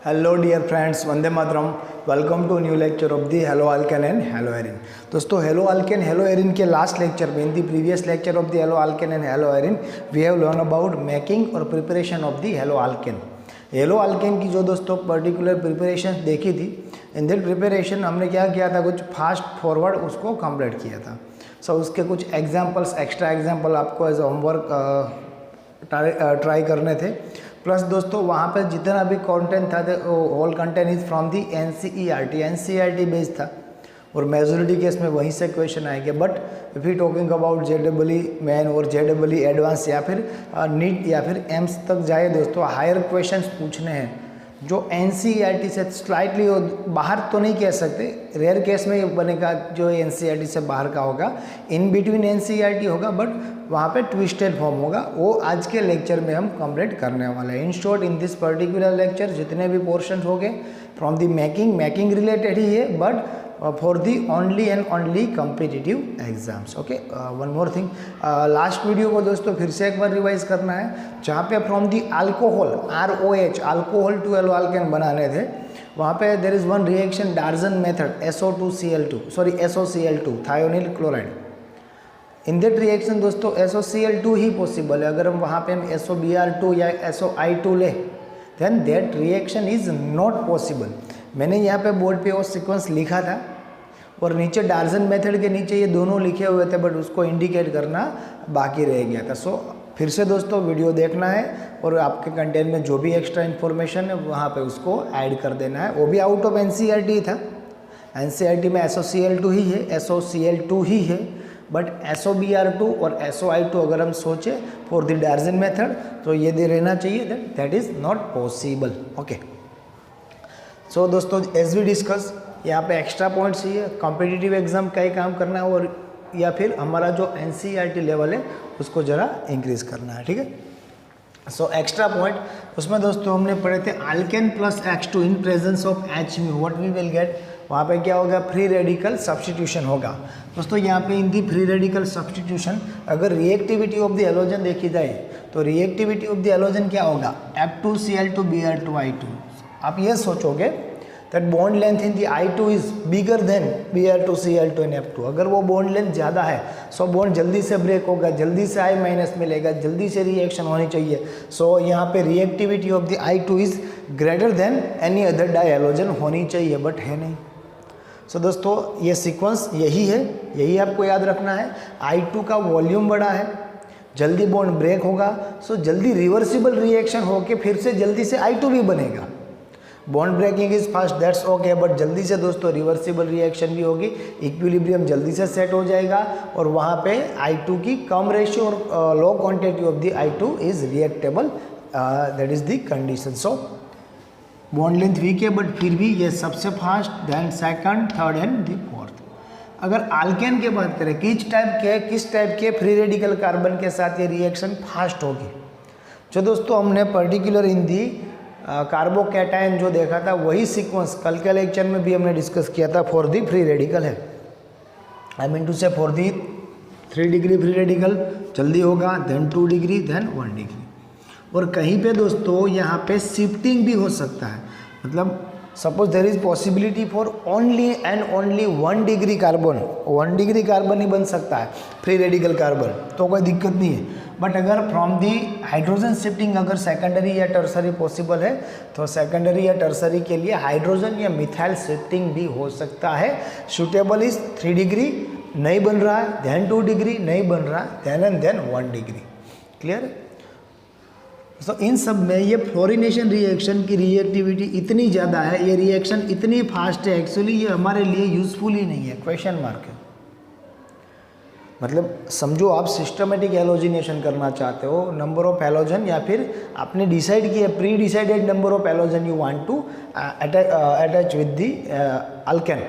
Hello dear friends, वंदे मातरम। Welcome to new lecture of the haloalkane and haloarene. दोस्तों, haloalkane haloarene के last lecture में, in the previous lecture of the haloalkane and haloarene, we have learn about making और preparation of the haloalkane. Haloalkane की जो दोस्तों particular preparation देखी थी, in that preparation हमने क्या किया था, कुछ फास्ट फॉरवर्ड उसको कंप्लीट किया था। सो उसके कुछ एग्जाम्पल्स, एक्स्ट्रा एग्जाम्पल आपको एज होमवर्क ट्राई करने थे। प्लस दोस्तों वहाँ पे जितना भी कंटेंट था, all content is from the NCERT based था और मेजोरिटी केस में वहीं से क्वेश्चन आएंगे। But if you talking about JEE main और JEE एडवांस या फिर नीट या फिर एम्स तक जाए दोस्तों, हायर क्वेश्चंस पूछने हैं जो एनसीईआरटी से स्लाइटली बाहर तो नहीं कह सकते, रेयर केस में ये बनेगा जो एनसीईआरटी से बाहर का होगा, इन बिटवीन एनसीईआरटी होगा, बट वहाँ पे ट्विस्टेड फॉर्म होगा। वो आज के लेक्चर में हम कंप्लीट करने वाले हैं। In short, in this particular lecture जितने भी पोर्शन हो गए फ्रॉम दी मेकिंग रिलेटेड ही है, but for the only and only competitive exams. Okay, one more thing, last video को दोस्तों फिर से एक बार रिवाइज करना है, जहाँ पे from the alcohol ROH alcohol to haloalkane बनाने थे, वहाँ पे there is one reaction Darzens method SOCl2 thionyl chloride. In that reaction दोस्तों SOCl2 ही पॉसिबल है। अगर हम वहाँ पे हम SOBr2 या SOI2 ले, then that reaction is not possible. मैंने यहाँ पे बोर्ड पे वो सीक्वेंस लिखा था और नीचे डार्जन मेथड के नीचे ये दोनों लिखे हुए थे, बट उसको इंडिकेट करना बाकी रह गया था। सो फिर से दोस्तों वीडियो देखना है और आपके कंटेंट में जो भी एक्स्ट्रा इन्फॉर्मेशन है वहाँ पे उसको ऐड कर देना है। वो भी आउट ऑफ एनसीईआरटी था। एनसीईआरटी में SOCl2 ही है, SOCl2 ही है, बट SOBr2 और SOI2 अगर हम सोचें फॉर द डार्जन मेथड तो ये दे रहना चाहिए, that is not possible. Okay, so दोस्तों एज वी डिस्कस, यहाँ पे एक्स्ट्रा पॉइंट्स ही है, कॉम्पिटिटिव एग्जाम का ही काम करना है और या फिर हमारा जो एनसीईआरटी लेवल है उसको ज़रा इंक्रीज करना है। ठीक है, सो एक्स्ट्रा पॉइंट उसमें दोस्तों हमने पढ़े थे alkane plus X2 in presence of HMu what we will get. वहाँ पे क्या होगा, फ्री रेडिकल सब्स्टिट्यूशन होगा। दोस्तों यहाँ पे इन दी फ्री रेडिकल सब्स्टिट्यूशन अगर रिएक्टिविटी ऑफ द हेलोजन देखी जाए तो रिएक्टिविटी ऑफ द हेलोजन क्या होगा, F2Cl2Br2I2। आप ये सोचोगे that bond length in the I2 is bigger than Br2Cl2 and F2। अगर वो बॉन्ड लेंथ ज़्यादा है सो बॉन्ड जल्दी से ब्रेक होगा, जल्दी से I- मिलेगा, जल्दी से रिएक्शन होनी चाहिए। सो यहाँ पे reactivity of the I2 is greater than any other die halogen होनी चाहिए, बट है नहीं। सो दोस्तों ये सीक्वेंस यही है, यही आपको याद रखना है। I2 का वॉल्यूम बड़ा है, जल्दी बॉन्ड ब्रेक होगा, सो जल्दी रिवर्सिबल रिएक्शन होके फिर से जल्दी से I2 भी बनेगा। Bond breaking is fast, that's okay, but जल्दी से दोस्तों रिवर्सिबल रिएक्शन भी होगी, इक्विलिब्रियम जल्दी से सेट हो जाएगा और वहाँ पे I2 की कम रेशियो और low quantity of the I2 is reactable, that is the condition. So bond length weak है बट फिर भी ये सबसे fast, then second, third and the fourth. अगर अल्केन की बात करें, किस टाइप के फ्री रेडिकल कार्बन के साथ ये रिएक्शन फास्ट होगी, जो दोस्तों हमने पर्टिकुलर इन दी कार्बोकैटायन जो देखा था वही सीक्वेंस कल के लेक्चर में भी हमने डिस्कस किया था फॉर दी फ्री रेडिकल है। आई मीन टू से for the 3 degree free radical जल्दी होगा, देन 2 डिग्री, देन 1 डिग्री। और कहीं पे दोस्तों यहाँ पे शिफ्टिंग भी हो सकता है, मतलब suppose there is possibility for only and only 1 degree carbon, 1 degree carbon ही बन सकता है फ्री रेडिकल कार्बन, तो कोई दिक्कत नहीं है। बट अगर फ्रॉम दी हाइड्रोजन शिफ्टिंग अगर सेकेंडरी या टर्सरी पॉसिबल है तो सेकेंडरी या टर्सरी के लिए हाइड्रोजन या मिथाइल शिफ्टिंग भी हो सकता है। सूटेबल इज 3 डिग्री नहीं बन रहा है, देन 2 डिग्री नहीं बन रहा है, देन 1 डिग्री। क्लियर? तो इन सब में ये फ्लोरीनेशन रिएक्शन की रिएक्टिविटी इतनी ज़्यादा है, ये रिएक्शन इतनी फास्ट है, एक्चुअली ये हमारे लिए यूजफुल ही नहीं है, क्वेश्चन मार्क है। मतलब समझो आप सिस्टमेटिक हेलोजिनेशन करना चाहते हो, नंबर ऑफ हेलोजन, या फिर आपने डिसाइड किया pre decided number of halogen you want to attach with the alkane,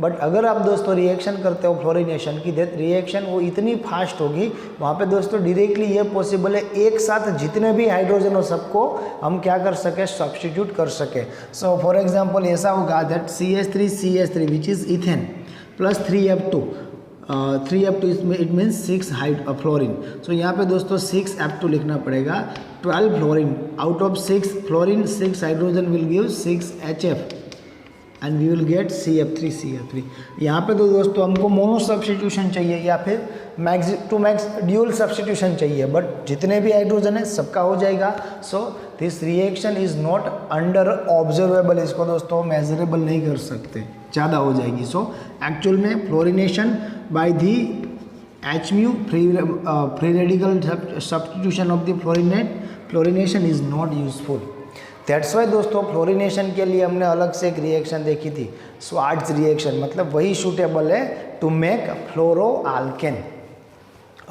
but अगर आप दोस्तों रिएक्शन करते हो फ्लोरीनेशन की, रिएक्शन वो इतनी फास्ट होगी, वहाँ पे दोस्तों डायरेक्टली ये पॉसिबल है एक साथ जितने भी हाइड्रोजन हो सबको हम क्या कर सके, सब्स्टिट्यूट कर सके। सो फॉर एग्जांपल ऐसा होगा that CH3 which is ethane plus 3F2 3F2 इसमें इट मीन्स 6 फ्लोरीन। सो यहाँ पे दोस्तों 6F2 लिखना पड़ेगा, 12 fluorine out of 6 fluorine 6 hydrogen will give 6 HF and we will get CF3। यहाँ पे तो दोस्तों हमको मोनो सब्स्टिट्यूशन चाहिए या फिर max to max dual substitution चाहिए, बट जितने भी हाइड्रोजन है सबका हो जाएगा। So this reaction is not under observable, इसको दोस्तों मेजरेबल नहीं कर सकते, ज़्यादा हो जाएगी। सो एक्चुअल में fluorination by the HMu free radical substitution of the fluorination is not useful. That's why दोस्तों फ्लोरिनेशन के लिए हमने अलग से एक रिएक्शन देखी थी, स्वार्ट्ज रिएक्शन, मतलब वही सूटेबल है to make fluoro alkane.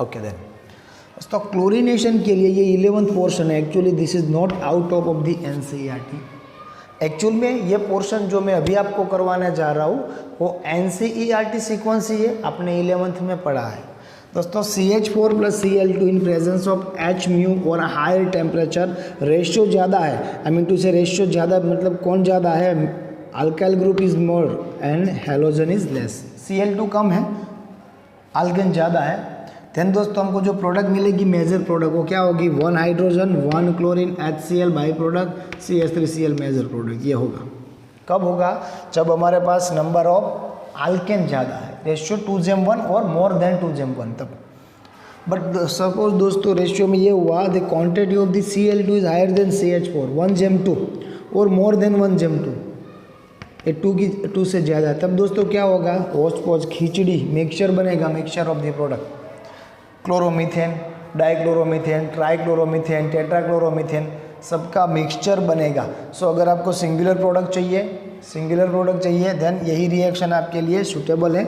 Okay then दोस्तों क्लोरिनेशन के लिए ये 11th पोर्शन है। Actually this is not out of the NCERT। Actual में ये पोर्शन जो मैं अभी आपको करवाने जा रहा हूँ वो NCERT सीक्वेंस ही है, आपने 11th में पढ़ा है दोस्तों। CH4 + Cl2 in presence of HMu और हायर टेम्परेचर, रेशियो ज़्यादा है, आई मीन टू से रेशियो ज़्यादा मतलब कौन ज़्यादा है, alkyl group is more and halogen is less. Cl2 कम है, आल्केन ज़्यादा है। देन दोस्तों हमको जो प्रोडक्ट मिलेगी मेजर प्रोडक्ट वो क्या होगी, 1 hydrogen 1 chlorine HCl by product CH3Cl major product. ये होगा कब होगा, जब हमारे पास नंबर ऑफ आल्केन ज़्यादा है, रेशियो 2:1 और मोर देन 2:1 तब। बट सपोज दोस्तों रेशियो में ये हुआ the quantity of the Cl2 is higher than CH4 1:2 और मोर देन 1:2, ये 2 से ज़्यादा है, तब दोस्तों क्या होगा, होस्ट पोज खिचड़ी मिक्सचर बनेगा, mixture of the product, chloromethane, dichloromethane, trichloromethane, tetrachloromethane, सबका मिक्सचर बनेगा। सो अगर आपको सिंगुलर प्रोडक्ट चाहिए देन यही रिएक्शन आपके लिए सूटेबल है।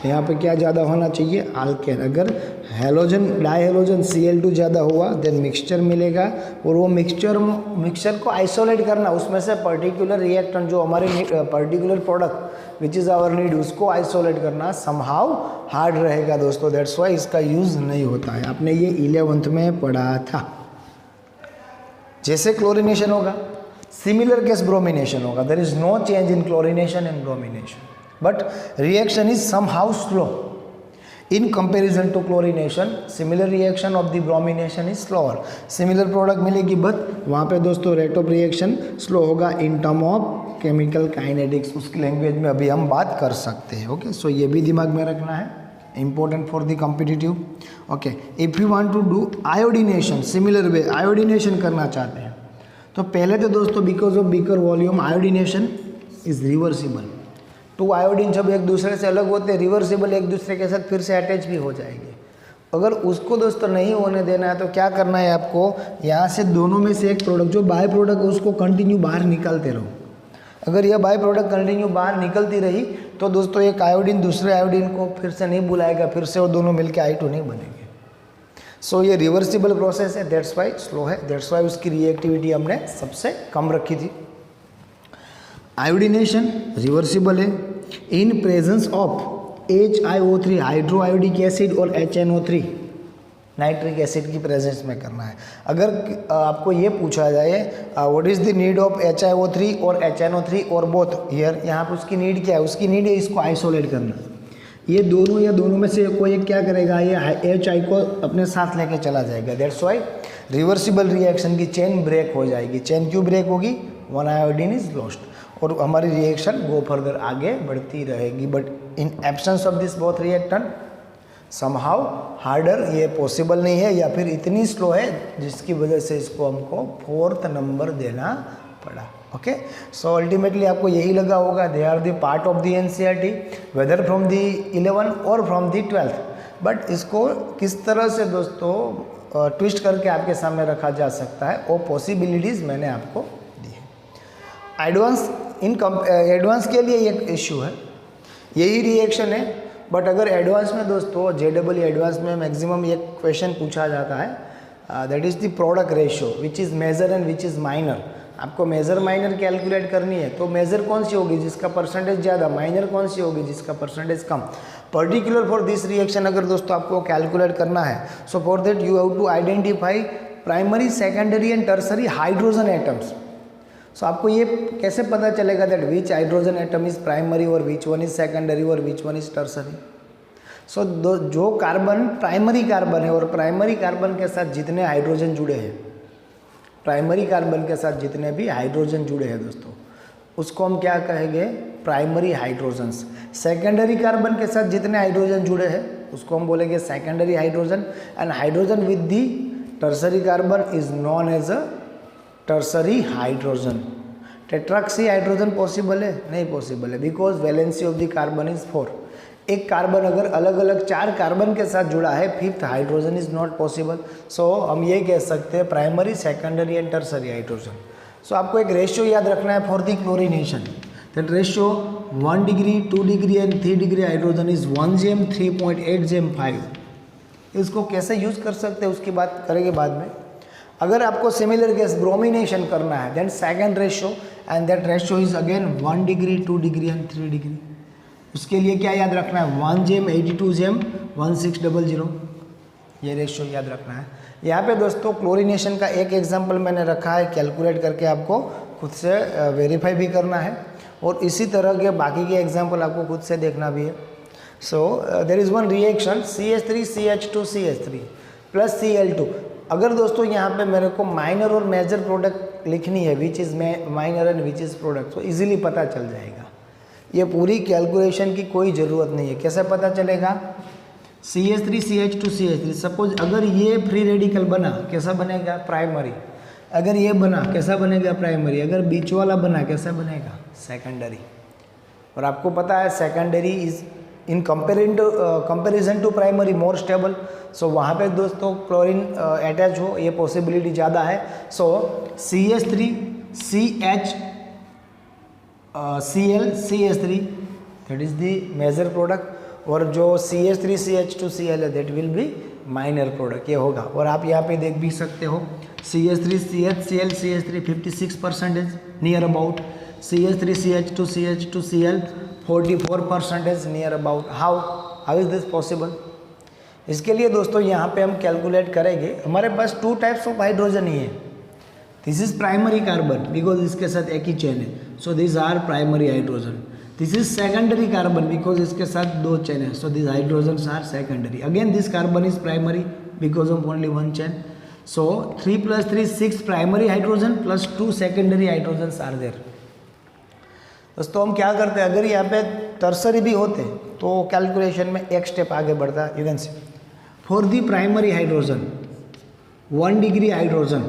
यहाँ पे क्या ज़्यादा होना चाहिए, आल्केन। अगर हेलोजन डाइहेलोजन Cl2 ज़्यादा हुआ देन मिक्सचर मिलेगा, और वो मिक्सचर को आइसोलेट करना, उसमें से पर्टिकुलर रिएक्टेंट जो हमारे particular product which is our need उसको आइसोलेट करना समहाउ हार्ड रहेगा दोस्तों। दैट्स वाई इसका यूज़ नहीं होता है, आपने ये 11th में पढ़ा था। जैसे क्लोरिनेशन होगा सिमिलर केस ब्रोमिनेशन होगा, there is no change in chlorination and bromination, but reaction is somehow slow in comparison to chlorination. Similar reaction of the bromination is slower. Similar product मिलेगी but वहाँ पे दोस्तों rate of reaction slow होगा in term of chemical kinetics, उसकी language में अभी हम बात कर सकते हैं। ओके सो ये भी दिमाग में रखना है, important for the competitive. Okay, if you want to do iodination similar way, iodination करना चाहते हैं तो पहले तो दोस्तों because of bigger volume iodination is reversible। 2 iodine जब एक दूसरे से अलग होते हैं रिवर्सिबल, एक दूसरे के साथ फिर से अटैच भी हो जाएंगे। अगर उसको दोस्तों नहीं होने देना है तो क्या करना है आपको, यहाँ से दोनों में से एक प्रोडक्ट जो बाय प्रोडक्ट है उसको कंटिन्यू बाहर निकालते रहो। अगर यह बाय प्रोडक्ट कंटिन्यू बाहर निकलती रही तो दोस्तों एक आयोडीन दूसरे आयोडीन को फिर से नहीं बुलाएगा, फिर से वो दोनों मिलकर I2 नहीं बनेंगे। सो ये रिवर्सिबल प्रोसेस है, दैट्स वाई स्लो है, दैट्स वाई उसकी रिएक्टिविटी हमने सबसे कम रखी थी। आयोडिनेशन रिवर्सिबल है इन presence of HiO3 hydro iodic acid और HNO3 नाइट्रिक एसिड की प्रेजेंस में करना है। अगर आपको ये पूछा जाए what is the need of HiO3 और HNO3 और बोथ हियर, यहाँ पर उसकी नीड क्या है, उसकी नीड है इसको आइसोलेट करना। ये दोनों या दोनों में से कोई एक क्या करेगा, ये HI को अपने साथ लेके चला जाएगा। दैट्स वाई रिवर्सिबल रिएक्शन की चेन ब्रेक हो जाएगी। चेन क्यों ब्रेक होगी, 1 आयोडीन इज लॉस्ट और हमारी रिएक्शन गो फर्दर आगे बढ़ती रहेगी। But in absence of this both reactant somehow harder ये पॉसिबल नहीं है, या फिर इतनी स्लो है जिसकी वजह से इसको हमको 4th नंबर देना पड़ा। ओके सो अल्टीमेटली आपको यही लगा होगा they are the part of the NCERT whether from the 11 और फ्रॉम द 12th। बट इसको किस तरह से दोस्तों ट्विस्ट करके आपके सामने रखा जा सकता है वो पॉसिबिलिटीज़ मैंने आपको दी है। एडवांस के लिए एक इश्यू है, यही रिएक्शन है, बट अगर एडवांस में दोस्तों JEE एडवांस में मैक्सिमम एक क्वेश्चन पूछा जाता है that is the product ratio which is major and which is minor. आपको मेजर माइनर कैलकुलेट करनी है तो मेजर कौन सी होगी जिसका परसेंटेज ज़्यादा, माइनर कौन सी होगी जिसका परसेंटेज कम। पर्टिकुलर फॉर दिस रिएक्शन अगर दोस्तों आपको कैलकुलेट करना है so for that you have to identify primary secondary and tertiary hydrogen atoms. So आपको ये कैसे पता चलेगा that which hydrogen atom is primary और विच वन इज सेकेंडरी और which one is tertiary. So जो कार्बन प्राइमरी कार्बन है और प्राइमरी कार्बन के साथ जितने हाइड्रोजन जुड़े हैं, प्राइमरी कार्बन के साथ जितने भी हाइड्रोजन जुड़े हैं दोस्तों, उसको हम क्या कहेंगे? Primary hydrogens. सेकेंडरी कार्बन के साथ जितने हाइड्रोजन जुड़े हैं उसको हम बोलेंगे secondary hydrogen. And hydrogen with the tertiary carbon is known as a tertiary hydrogen. टेट्राक्सी हाइड्रोजन पॉसिबल है? नहीं पॉसिबल है, because valency of the carbon is 4। एक कार्बन अगर अलग अलग 4 कार्बन के साथ जुड़ा है, 5th hydrogen is not possible. So हम ये कह सकते हैं primary, secondary and tertiary hydrogen. So आपको एक रेशियो याद रखना है for the chlorination. That ratio 1 degree, 2 degree and 3 degree hydrogen is 1 gm, 3.8 gm 5। इसको कैसे यूज कर सकते हैं उसकी बात करेंगे बाद में। अगर आपको सिमिलर गैस ब्रोमिनेशन करना है, then second ratio, and that ratio is again 1 degree, 2 degree and 3 degree. उसके लिए क्या याद रखना है? 1 gm, 82 gm, 1600, ये रेशियो याद रखना है। यहाँ पे दोस्तों क्लोरीनेशन का एक एग्जाम्पल मैंने रखा है, कैलकुलेट करके आपको खुद से वेरीफाई भी करना है, और इसी तरह के बाकी के एग्जाम्पल आपको खुद से देखना भी है। So there is one reaction CH3CH2CH3 plus Cl2। अगर दोस्तों यहाँ पे मेरे को माइनर और मेजर प्रोडक्ट लिखनी है, विच is minor and which is product, तो इजीली पता चल जाएगा। ये पूरी कैलकुलेशन की कोई ज़रूरत नहीं है। कैसे पता चलेगा? CH3CH2CH3, सपोज अगर ये फ्री रेडिकल बना, कैसा बनेगा? प्राइमरी। अगर ये बना, कैसा बनेगा? प्राइमरी। अगर बीच वाला बना, कैसा बनेगा? सेकेंडरी। और आपको पता है secondary is in comparison to primary more stable. So वहाँ पे दोस्तों क्लोरीन अटैच हो, ये पॉसिबिलिटी ज़्यादा है। So CH3CH ClCH3 that is the major product, और जो CH3CH2Cl है that will be minor product, ये होगा। और आप यहाँ पे देख भी सकते हो CH3CHCl CH3 56% near about, CH3CH2CH2Cl 44% near about. How is this possible? इसके लिए दोस्तों यहाँ पे हम कैलकुलेट करेंगे। हमारे पास 2 टाइप्स ऑफ हाइड्रोजन ही है। This is primary carbon because इसके साथ एक ही चेन है, so this are primary hydrogen. This is secondary carbon because इसके साथ 2 चेन है, so this hydrogen are secondary. Again this carbon is primary because of only 1 chain. So 3 + 3 6 primary hydrogen plus 2 secondary hydrogen are there. दोस्तों हम क्या करते हैं, अगर यहाँ पे टर्सरी भी होते तो कैलकुलेशन में एक स्टेप आगे बढ़ता। You can see for the primary hydrogen 1 degree hydrogen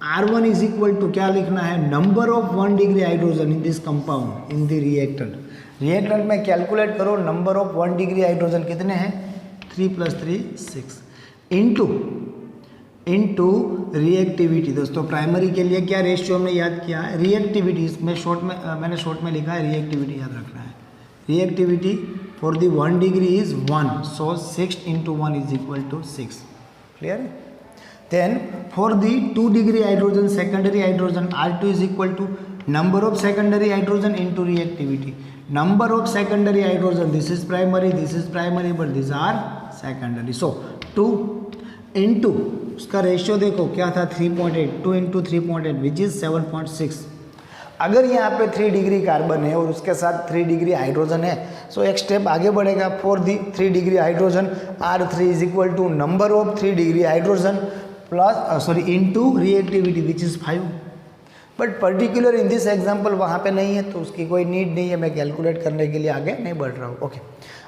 R1 is equal to क्या लिखना है? Number of 1 degree hydrogen in this compound in the reactant. Reactant में कैलकुलेट करो नंबर ऑफ 1 डिग्री हाइड्रोजन कितने हैं? 3 + 3 6 इनटू रिएक्टिविटी। दोस्तों primary के लिए क्या रेशियो हमने याद किया है? रिएक्टिविटी। इसमें मैंने शॉर्ट में लिखा है रिएक्टिविटी, याद रखना है। Reactivity for the 1 degree is 1, so 6 × 1 is equal to 6। Clear है? Then for the 2 degree hydrogen secondary hydrogen R2 is equal to number of secondary hydrogen into reactivity. Number of secondary hydrogen, this is primary, but these are secondary. So 2 into उसका ratio देखो क्या था? 3.8, 2 × 3.8 which is 7.6। अगर यहाँ पे 3 degree carbon है और उसके साथ 3 डिग्री हाइड्रोजन है, सो एक स्टेप आगे बढ़ेगा। For the 3 degree hydrogen R3 is equal to number of 3 degree hydrogen plus into reactivity which is 5। But particular in this example वहाँ पे नहीं है, तो उसकी कोई नीड नहीं है, मैं कैलकुलेट करने के लिए आगे नहीं बढ़ रहा हूँ। ओके,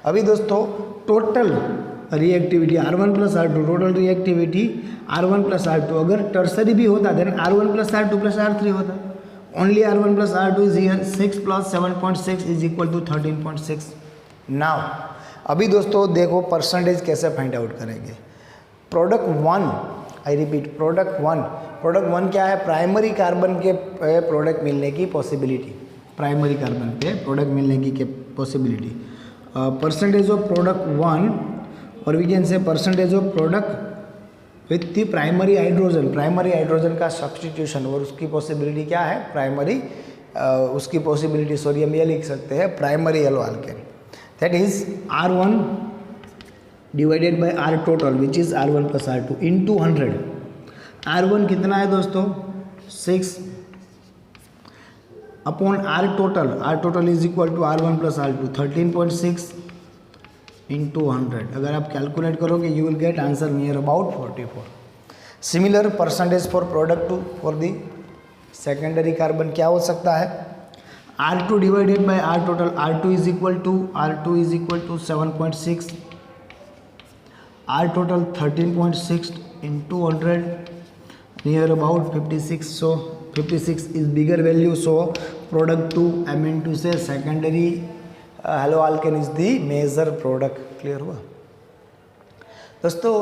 अभी दोस्तों total reactivity R1 + R2, total reactivity R1 + R2। अगर टर्सरी भी होता देन R1 + R2 + R3 होता। Only R1 + R2 is here. 6 + 7.6 is equal to 13.6। Now अभी दोस्तों देखो परसेंटेज कैसे फाइंड आउट करेंगे। प्रोडक्ट 1, आई रिपीट प्रोडक्ट 1 क्या है? प्राइमरी कार्बन के प्रोडक्ट मिलने की पॉसिबिलिटी, प्राइमरी कार्बन पे प्रोडक्ट मिलने की पॉसिबिलिटी। परसेंटेज ऑफ प्रोडक्ट 1, और we can say percentage of product with the primary hydrogen का सब्सटीट्यूशन, और उसकी पॉसिबिलिटी क्या है? प्राइमरी उसकी पॉसिबिलिटी, सॉरी हम ये लिख सकते हैं primary haloalkane, that is R1 divided by R total which is R1 + R2 into 100। R1 कितना है दोस्तों? 6 upon R total is equal to R1 + R2 13.6 into 100. अगर आप कैलकुलेट करोगे you will get answer near about 44. Similar percentage for product 2 for the secondary carbon क्या हो सकता है? R2 divided by R total. R2 is equal to 7.6. R total 13.6 into 100 near about 56. So 56 is bigger value. So product 2 I mean to say secondary haloalkane is the major product. Clear हुआ दोस्तों?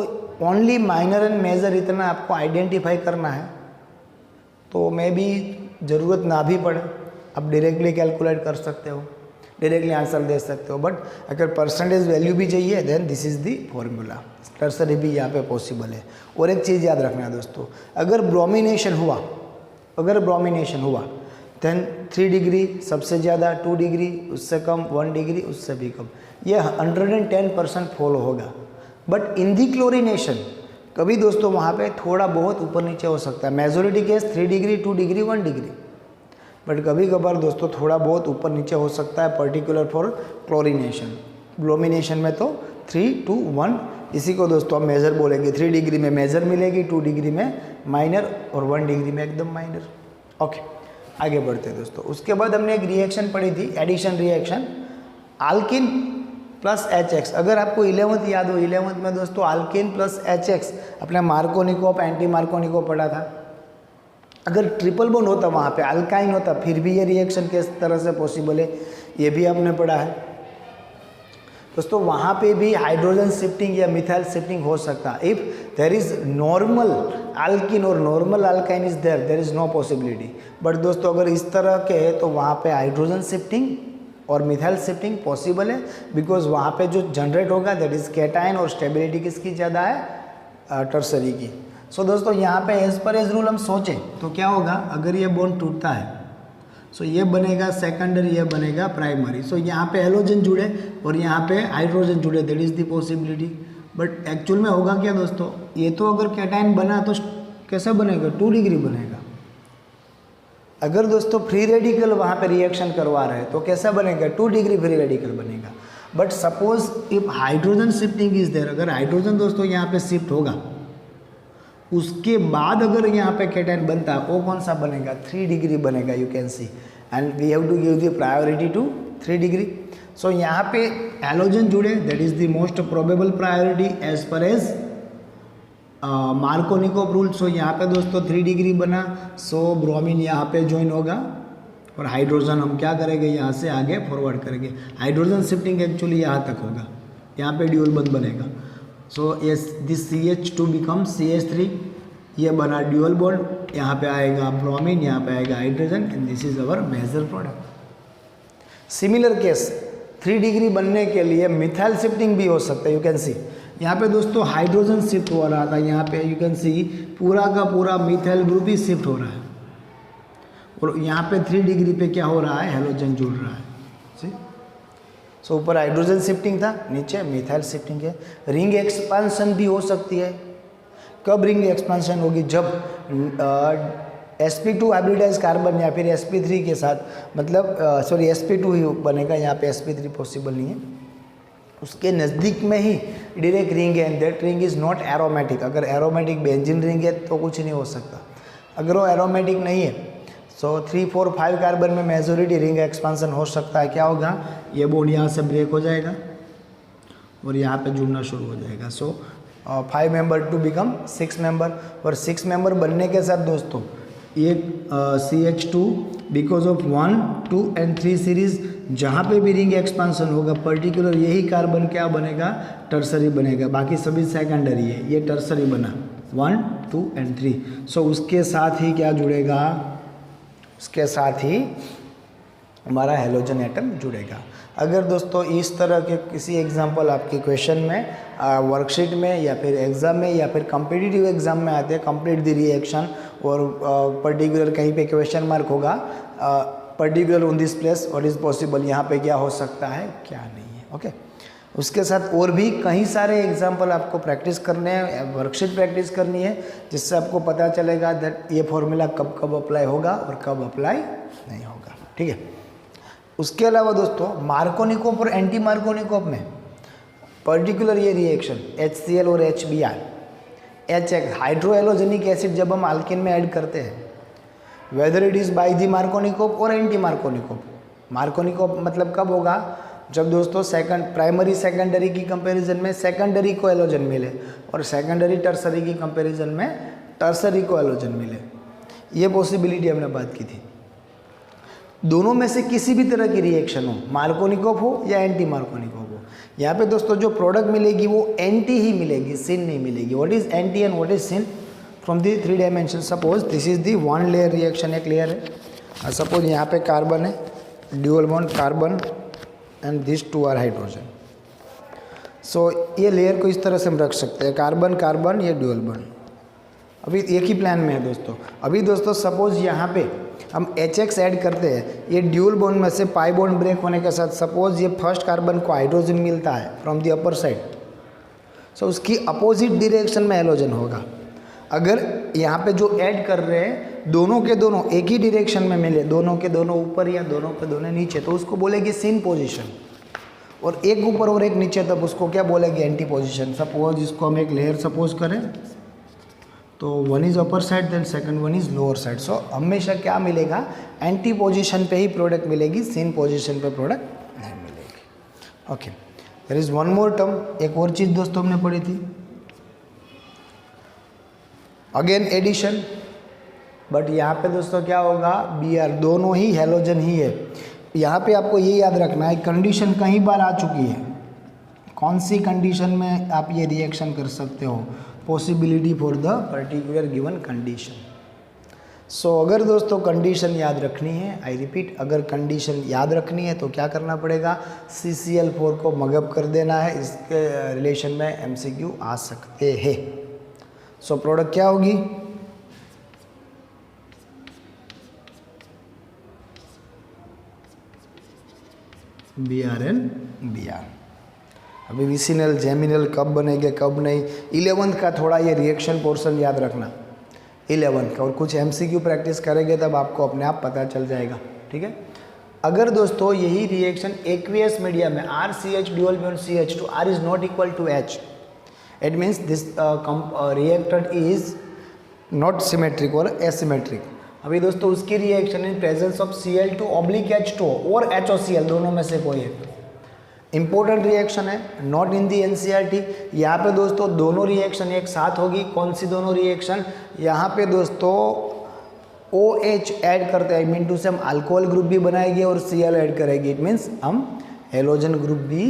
Only minor and major इतना आपको identify करना है, तो मे भी ज़रूरत ना भी पड़े, आप डायरेक्टली कैलकुलेट कर सकते हो, डायरेक्टली आंसर दे सकते हो, बट अगर परसेंटेज वैल्यू भी चाहिए then this is the formula. Tertiary भी यहाँ पे पॉसिबल है. और एक चीज़ याद रखना है दोस्तों, अगर ब्रोमिनेशन हुआ देन 3 डिग्री सबसे ज़्यादा, 2 डिग्री उससे कम, 1 डिग्री उससे भी कम, ये 110% फॉलो होगा. बट इन दी क्लोरिनेशन कभी दोस्तों वहाँ पे थोड़ा बहुत ऊपर नीचे हो सकता है. Majority case 3 degree, 2 degree, 1 degree, but कभी कभार दोस्तों थोड़ा बहुत ऊपर नीचे हो सकता है, पर्टिकुलर फॉर क्लोरिनेशन. ब्रोमिनेशन में तो 3 to 1, इसी को दोस्तों हम मेजर बोलेंगे. 3 डिग्री में मेजर मिलेगी, 2 डिग्री में माइनर और 1 डिग्री में एकदम माइनर. ओके, आगे बढ़ते हैं दोस्तों. उसके बाद हमने एक रिएक्शन पढ़ी थी, addition reaction, alkene plus HX. अगर आपको 11th याद हो, 11th में दोस्तों अल्किन प्लस HX अपने मार्कोनिकोप, एंटी मार्कोनिकोप पढ़ा था. अगर ट्रिपल बॉन्ड होता वहाँ पे अल्काइन होता फिर भी ये रिएक्शन किस तरह से पॉसिबल है ये भी आपने पढ़ा है दोस्तों. वहाँ पे भी हाइड्रोजन शिफ्टिंग या मिथाइल शिफ्टिंग हो सकता है. If there is normal alkene और normal alkyne is there is no possibility. But दोस्तों अगर इस तरह के है तो वहाँ पे हाइड्रोजन शिफ्टिंग और मिथाइल शिफ्टिंग पॉसिबल है, बिकॉज वहाँ पे जो जनरेट होगा दैट इज कैटायन और स्टेबिलिटी किसकी ज़्यादा है? टर्सरी की. सो दोस्तों यहाँ पे एज पर एज रूल हम सोचें तो क्या होगा, अगर ये बॉन्ड टूटता है सो ये बनेगा सेकेंडरी, ये बनेगा प्राइमरी. सो यहाँ पे हेलोजन जुड़े और यहाँ पे हाइड्रोजन जुड़े, that is the possibility. But actual में होगा क्या दोस्तों, ये तो अगर कैटायन बना तो कैसा बनेगा? 2 डिग्री बनेगा. अगर दोस्तों फ्री रेडिकल वहाँ पे रिएक्शन करवा रहे हैं तो कैसा बनेगा? 2 डिग्री फ्री रेडिकल बनेगा. But suppose if hydrogen shifting is there, अगर हाइड्रोजन दोस्तों यहाँ पे शिफ्ट होगा उसके बाद अगर यहाँ पे कैटायन बनता है वो कौन सा बनेगा? 3 डिग्री बनेगा. You can see, and we have to give the priority to 3 degree. So यहाँ पे हैलोजन जुड़े, that is the most probable priority as per as Markovnikov rule. So यहाँ पे दोस्तों 3 डिग्री बना, सो ब्रोमीन यहाँ पे ज्वाइन होगा और हाइड्रोजन हम क्या करेंगे? यहाँ से आगे फॉरवर्ड करेंगे. हाइड्रोजन शिफ्टिंग एक्चुअली यहाँ तक होगा, यहाँ पे ड्यूल बंद बनेगा. So yes this CH2 become CH3, ये बना ड्यूअल बॉन्ड, यहाँ पे आएगा ब्रोमीन, यहाँ पे आएगा hydrogen, and this is our major product. Similar case 3 degree बनने के लिए मिथाइल शिफ्टिंग भी हो सकता है. यू कैन सी यहाँ पे दोस्तों हाइड्रोजन शिफ्ट हो रहा था, यहाँ पे यू कैन सी पूरा का पूरा मिथाइल ग्रुप ही शिफ्ट हो रहा है, और यहाँ पे 3 डिग्री पे क्या हो रहा है? हेलोजन जुड़ रहा है. सो ऊपर हाइड्रोजन शिफ्टिंग था, नीचे मिथाइल शिफ्टिंग है. रिंग एक्सपांशन भी हो सकती है. कब रिंग एक्सपांशन होगी? जब sp2 हाइब्रिडाइज कार्बन या फिर sp3 के साथ, मतलब सॉरी sp2 ही बनेगा, यहाँ पे sp3 पॉसिबल नहीं है. उसके नज़दीक में ही डायरेक्ट रिंग है, and that ring is not aromatic. अगर एरोमेटिक बेंजीन रिंग है तो कुछ नहीं हो सकता. अगर वो एरोमेटिक नहीं है सो 3, 4, 5 कार्बन में मेजोरिटी रिंग एक्सपांसन हो सकता है. क्या होगा? ये बॉन्ड यहाँ से ब्रेक हो जाएगा और यहाँ पे जुड़ना शुरू हो जाएगा. सो 5 मेंबर टू बिकम 6 मेंबर, और 6 मेंबर बनने के साथ दोस्तों एक CH2 because of 1, 2 and 3 series, जहाँ पे भी रिंग एक्सपांसन होगा पर्टिकुलर यही कार्बन क्या बनेगा? टर्सरी बनेगा. बाकी सभी सेकेंडरी है, ये टर्सरी बना 1, 2 एंड 3. सो उसके साथ ही क्या जुड़ेगा? उसके साथ ही हमारा हेलोजन एटम जुड़ेगा. अगर दोस्तों इस तरह के किसी एग्जांपल आपके क्वेश्चन में, वर्कशीट में या फिर एग्ज़ाम में या फिर कॉम्पिटिटिव एग्ज़ाम में आते हैं, कंप्लीट द रिएक्शन, और पर्टिकुलर कहीं पे क्वेश्चन मार्क होगा particular on this place what is possible, यहाँ पे क्या हो सकता है क्या नहीं है. ओके, उसके साथ और भी कई सारे एग्जाम्पल आपको प्रैक्टिस करने हैं, वर्कशीट प्रैक्टिस करनी है, जिससे आपको पता चलेगा दैट ये फॉर्मूला कब कब अप्लाई होगा और कब अप्लाई नहीं होगा. ठीक है. उसके अलावा दोस्तों मार्कोनिकोप और एंटी मार्कोनिकोप में पर्टिकुलर ये रिएक्शन HCl और HBr, HX hydrohalogenic acid जब हम अल्केन में ऐड करते हैं, whether it is by the Markovnikov और एंटी मार्कोनिकोव। मार्कोनिकोव मतलब कब होगा, जब दोस्तों प्राइमरी सेकेंडरी की कंपैरिजन में सेकेंडरी को एलोजन मिले और सेकेंडरी टर्सरी की कंपैरिजन में टर्सरी को एलोजन मिले। ये पॉसिबिलिटी हमने बात की थी। दोनों में से किसी भी तरह की रिएक्शन हो, मार्कोनिकोव हो या एंटी मार्कोनिकोव हो, यहाँ पे दोस्तों जो प्रोडक्ट मिलेगी वो एंटी ही मिलेगी, सिन नहीं मिलेगी। What is anti and what is syn from the 3 dimension. Suppose this is the 1 layer reaction, एक लेयर है। सपोज यहाँ पे कार्बन है, dual bond carbon and this 2 are hydrogen. So ये लेयर को इस तरह से हम रख सकते हैं, कार्बन कार्बन, ये ड्यूअल बॉन्ड। अभी एक ही प्लान में है दोस्तों। अभी दोस्तों सपोज यहाँ पे हम HX ऐड करते हैं, ये ड्यूल बॉन्ड में से पाई बॉन्ड ब्रेक होने के साथ सपोज ये फर्स्ट कार्बन को हाइड्रोजन मिलता है फ्रॉम दी अपर साइड, सो उसकी अपोजिट डायरेक्शन में हेलोजन होगा। अगर यहाँ पे जो ऐड कर रहे हैं दोनों के दोनों एक ही डायरेक्शन में मिले, दोनों के दोनों ऊपर या दोनों के दोनों नीचे, तो उसको बोलेगी सिन पोजिशन। और एक ऊपर और एक नीचे तब उसको क्या बोलेगी, एंटी पोजिशन। सपोज इसको हम एक लेयर सपोज करें तो 1 is upper side then second 1 is lower side. So हमेशा क्या मिलेगा, एंटी पोजीशन पे ही प्रोडक्ट मिलेगी, सिन पोजीशन पे प्रोडक्ट नहीं मिलेगी। Okay, there is one more term, एक और चीज़ दोस्तों हमने पढ़ी थी, अगेन एडिशन। बट यहाँ पे दोस्तों क्या होगा, Br दोनों ही हेलोजन ही है। यहाँ पे आपको ये याद रखना है, कंडीशन कई बार आ चुकी है। कौन सी कंडीशन में आप ये रिएक्शन कर सकते हो, possibility for the particular given condition. So अगर दोस्तों कंडीशन याद रखनी है, आई रिपीट, अगर कंडीशन याद रखनी है तो क्या करना पड़ेगा, CCl4 को मगअप कर देना है। इसके रिलेशन में MCQ आ सकते हैं। सो प्रोडक्ट क्या होगी, Br and Br। अभी विसिनल जेमिनल कब बनेंगे कब नहीं, 11th का थोड़ा ये रिएक्शन पोर्शन याद रखना, 11th का, और कुछ MCQ प्रैक्टिस करेंगे तब आपको अपने आप पता चल जाएगा। ठीक है, अगर दोस्तों यही रिएक्शन एक्वियस मीडिया में RCH dual bond CH2, R is not equal to H, it means this reacted is not symmetric और एसिमेट्रिक। अभी दोस्तों उसकी reaction in presence of Cl2/H2 और HOCl, दोनों में से कोई है, इंपॉर्टेंट रिएक्शन है, नॉट इन दी NCERT। यहाँ पे दोस्तों दोनों रिएक्शन एक साथ होगी। कौन सी दोनों रिएक्शन, यहाँ पे दोस्तों OH ऐड करते हैं, मीन टू से हम अल्कोहल ग्रुप भी बनाएंगे और Cl ऐड करेंगे, इट मीन्स हम हेलोजन ग्रुप भी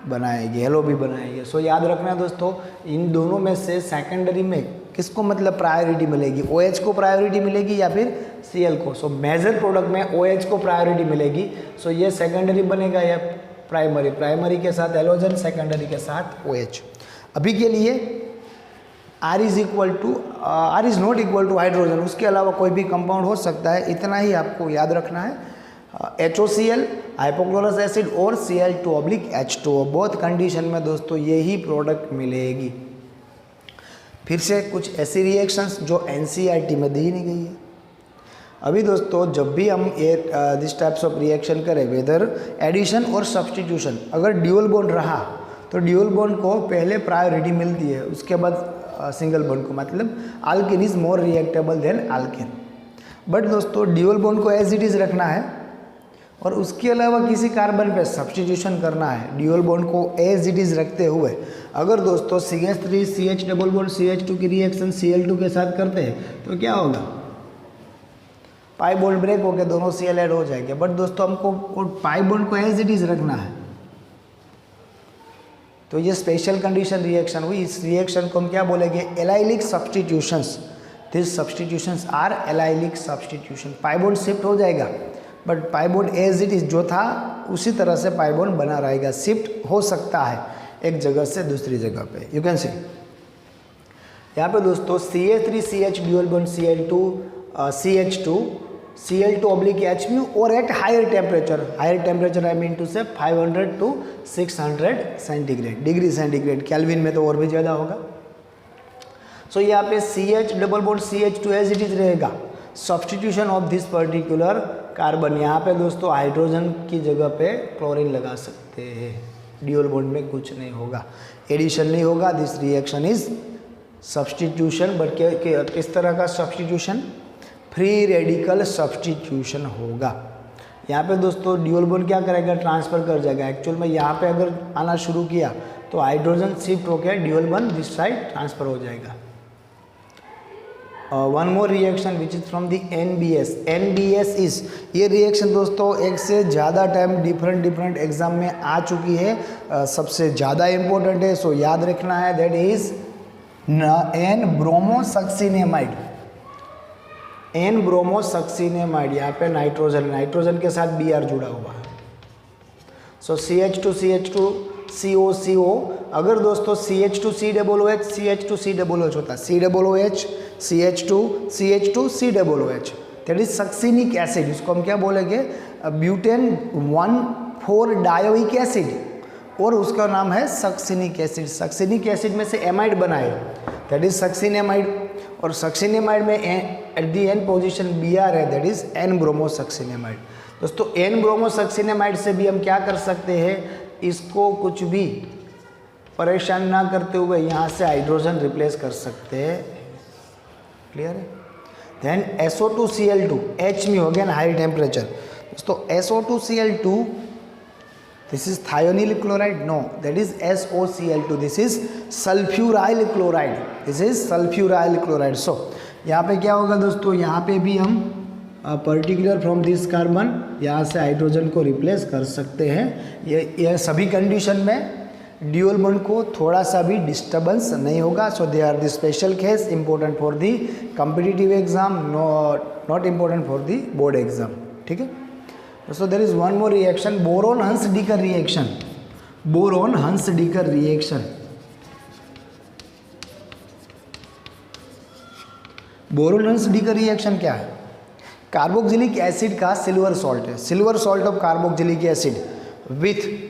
बनाएंगे, हेलो भी बनाएंगे। सो याद रखना दोस्तों, इन दोनों में से सेकेंडरी में किसको मतलब प्रायोरिटी मिलेगी, OH को प्रायोरिटी मिलेगी या फिर Cl को। सो मेजर प्रोडक्ट में OH को प्रायोरिटी मिलेगी। सो ये सेकेंडरी बनेगा या प्राइमरी, प्राइमरी के साथ एलोजन, सेकेंडरी के साथ OH। अभी के लिए R is not equal to hydrogen, उसके अलावा कोई भी कंपाउंड हो सकता है, इतना ही आपको याद रखना है। HOCl हाइपोक्लोरस एसिड और Cl2/H2, बोथ कंडीशन में दोस्तों यही प्रोडक्ट मिलेगी। फिर से कुछ ऐसी रिएक्शंस जो NCERT में दी नहीं गई है। अभी दोस्तों जब भी हम ये दिस टाइप्स ऑफ रिएक्शन करें, वेदर एडिशन और सब्सटीट्यूशन, अगर ड्यूअल बॉन्ड रहा तो ड्यूअल बॉन्ड को पहले प्रायोरिटी मिलती है, उसके बाद सिंगल बॉन्ड को, मतलब alkane is more reactable than alkane. But दोस्तों ड्यूअल बॉन्ड को एज इट इज़ रखना है और उसके अलावा किसी कार्बन पे सब्सटीट्यूशन करना है, ड्यूअल बॉन्ड को एज इट इज़ रखते हुए। अगर दोस्तों CH3 डबल बॉन्ड CH2 की रिएक्शन Cl2 के साथ करते हैं तो क्या होगा, पाई बॉन्ड ब्रेक होकर दोनों Cl ऐड हो जाएंगे। बट दोस्तों हमको पाई बॉन्ड को एज इट इज रखना है, तो ये स्पेशल कंडीशन रिएक्शन हुई। इस रिएक्शन को हम क्या बोलेंगे, allylic substitutions. This substitutions are allylic substitution. Pi bond shift हो जाएगा but pi bond as it is जो था उसी तरह से पाई बॉन्ड बना रहेगा, शिफ्ट हो सकता है एक जगह से दूसरी जगह पे। यू कैन सी यहाँ पे दोस्तों CH3CH dual bond CH2 Cl2/H mu और at higher temperature I mean to say 500 to 600 centigrade, degree centigrade, Kelvin में तो और भी ज़्यादा होगा। सो यहाँ पे CH double bond CH2 as it is रहेगा। Substitution of this particular carbon, यहाँ पे दोस्तों हाइड्रोजन की जगह पे क्लोरीन लगा सकते हैं। ड्यूअल बॉन्ड में कुछ नहीं होगा, एडिशन नहीं होगा। This reaction is substitution, but किस तरह का सब्सटीट्यूशन? फ्री रेडिकल सब्सटीट्यूशन होगा। यहाँ पे दोस्तों ड्यूअल बॉन्ड क्या करेगा? ट्रांसफर कर जाएगा। एक्चुअल में यहाँ पे अगर आना शुरू किया तो हाइड्रोजन शिफ्ट होकर dual bond this side transfer हो जाएगा। One more reaction which is from the NBS। NBS is, ये रिएक्शन दोस्तों एक से ज़्यादा टाइम डिफरेंट एग्जाम में आ चुकी है, सबसे ज़्यादा इम्पोर्टेंट है, सो याद रखना है। That is N bromosuccinimide. N bromosuccinimide, यहाँ पे नाइट्रोजन के साथ Br जुड़ा हुआ है। सो CH2 CO। अगर दोस्तों CH2COOH CH2COOH होता है, COOH CH2 COOH, that is succinic acid. इसको हम क्या बोलेंगे? ब्यूटेन 1,4 डायोइक एसिड, और उसका नाम है सक्सिनिक एसिड। सक्सिनिक एसिड में से एमाइड बनाए, दैट इज सक्सिनेमाइड, और सक्सिनेमाइड में at the end position Br है, दैट इज N ब्रोमोसक्सिनेमाइड। दोस्तों N ब्रोमोसक्सिनेमाइड से भी हम क्या कर सकते हैं? इसको कुछ भी परेशान ना करते हुए यहाँ से हाइड्रोजन रिप्लेस कर सकते हैं। क्लियर है? देन SO2Cl2, H में हो गया ना हाई टेम्परेचर। दोस्तों SO2Cl2, this is thionyl chloride? No, that is SOCl2, this is sulphuryl chloride, this is sulphuryl chloride. So यहाँ पे क्या होगा दोस्तों? यहाँ पे भी हम पर्टिकुलर फ्रॉम दिस कार्बन यहाँ से हाइड्रोजन को रिप्लेस कर सकते हैं। ये सभी कंडीशन में ड्यूअल बॉन्ड को थोड़ा सा भी डिस्टर्बेंस नहीं होगा। So they are the special case important for the competitive exam, not important for the board exam. ठीक है? So there is one more reaction, Borodin Hunsdiecker reaction. Borodin Hunsdiecker reaction, Borodin Hunsdiecker reaction क्या है? Carboxylic acid का silver salt है, silver salt of carboxylic acid with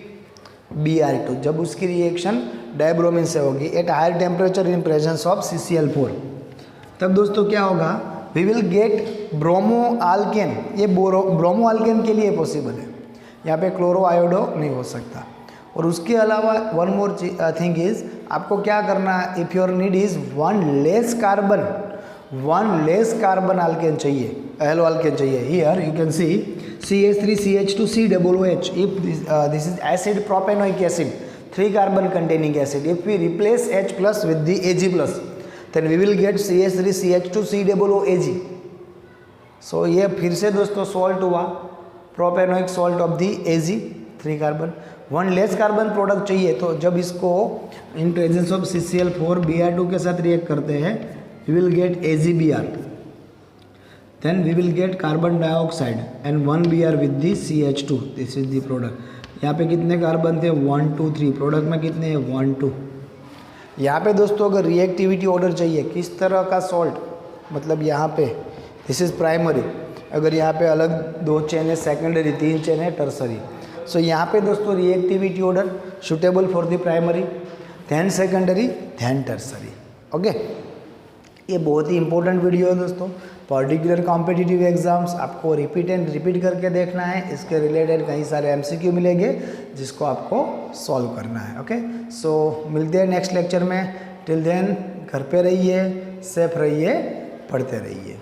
Br2, जब उसकी reaction dibromine से होगी at higher temperature in presence of CCl4, तब दोस्तों क्या होगा? We will get bromo alkane. ये ब्रोमो आल्केन के लिए पॉसिबल है, यहाँ पे क्लोरो आयोडो नहीं हो सकता। और उसके अलावा वन मोर थिंग इज, आपको क्या करना है? If your need is one less carbon Alcaine चाहिए, एलो आल्केन चाहिए। Here you can C CH3CH2COOH। if this is acid propanoic acid, 3 carbon containing acid, if we replace H plus with the Ag plus, then we will get CH3CH2COOAg। so ये फिर से दोस्तों salt हुआ, propanoic salt of the Ag, 3 carbon. One less carbon product चाहिए, तो जब इसको इन presence of CCl4 Br2 के साथ रिएक्ट करते हैं, we will get AgBr, then we will get carbon dioxide and 1 Br with the CH2, this is the product। यहाँ पे कितने कार्बन थे? 1 2 3, प्रोडक्ट में कितने हैं? 1 2। यहाँ पे दोस्तों अगर रिएक्टिविटी ऑर्डर चाहिए किस तरह का सॉल्ट, मतलब यहाँ पे दिस इज प्राइमरी, अगर यहाँ पे अलग 2 चेन है, सेकेंडरी 3 चेन है, टर्सरी। सो यहाँ पे दोस्तों reactivity order suitable for the primary, than secondary, than tertiary. Okay, ये बहुत ही इंपॉर्टेंट वीडियो है दोस्तों। पर्टिकुलर कॉम्पिटिटिव एग्जाम्स आपको रिपीट करके देखना है, इसके रिलेटेड कई सारे MCQ मिलेंगे जिसको आपको सॉल्व करना है। ओके, सो मिलते हैं नेक्स्ट लेक्चर में। टिल देन घर पे रहिए, सेफ रहिए, पढ़ते रहिए।